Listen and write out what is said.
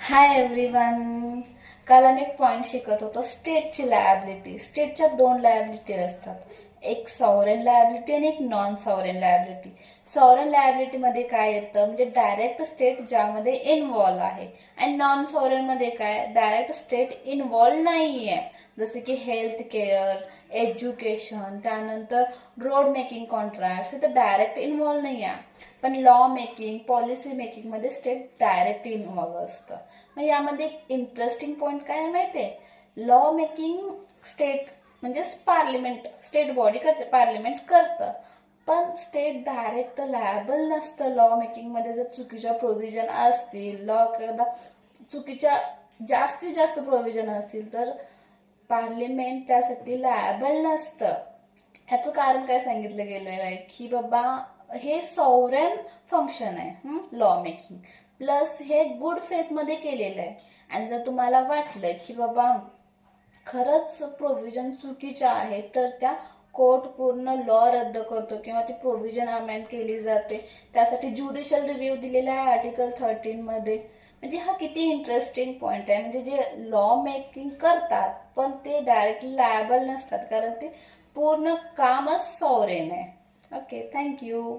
Hi everyone. काल आम्ही एक पॉइंट शिकत होतो स्टेटची लायबिलिटी. स्टेटच्या दोन लायबिलिटी असतात, एक सॉव्हरेन लायबिलिटी आणि एक non sovereign liability. Sovereign liability मध्ये काय येतं म्हणजे डायरेक्ट स्टेट ज्यामध्ये इन्व्हॉल्व आहे, आणि नॉन सॉव्हरेन मध्ये काय डायरेक्ट स्टेट इन्व्हॉल्व नाहीये. जसे की हेल्थ केअर, एज्युकेशन, त्यानंतर रोड मेकिंग कॉन्ट्रॅक्ट, इथं डायरेक्ट इन्व्हॉल्व नाही आहे. पण लॉ मेकिंग, पॉलिसी मेकिंग मध्ये स्टेट डायरेक्ट इन्व्हॉल्व असतं. मग यामध्ये एक इंटरेस्टिंग पॉइंट काय आहे माहितीये, लॉ मेकिंग स्टेट म्हणजे पार्लिमेंट, स्टेट बॉडी करते, पार्लिमेंट करतं. पण स्टेट डायरेक्ट लायबल नसतं लॉ मेकिंग मध्ये. जर चुकीच्या प्रोव्हिजन असतील, लॉ करता चुकीच्या जास्तीत जास्त प्रोव्हिजन असतील तर पार्लिमेंट त्यासाठी लायबल नसतं. ह्याचं कारण काय सांगितलं गेलेलं आहे की बाबा हे सॉव्हरेन फंक्शन आहे लॉ मेकिंग, प्लस हे गुड फेथ मध्ये केलेलं आहे. आणि जर तुम्हाला वाटलं की बाबा खरंच प्रोव्हिजन चुकीच्या आहेत तर त्या कोर्ट पूर्ण लॉ रद्द करतो किंवा ती प्रोव्हिजन अमेंड केली जाते. त्यासाठी ज्युडिशियल रिव्ह्यू दिलेला आहे आर्टिकल 13 मध्ये. म्हणजे हा किती इंटरेस्टिंग पॉइंट आहे. म्हणजे जे लॉ मेकिंग करतात पण ते डायरेक्टली लायबल नसतात, कारण ते पूर्ण कामच सॉव्हरेन आहे. Okay, thank you.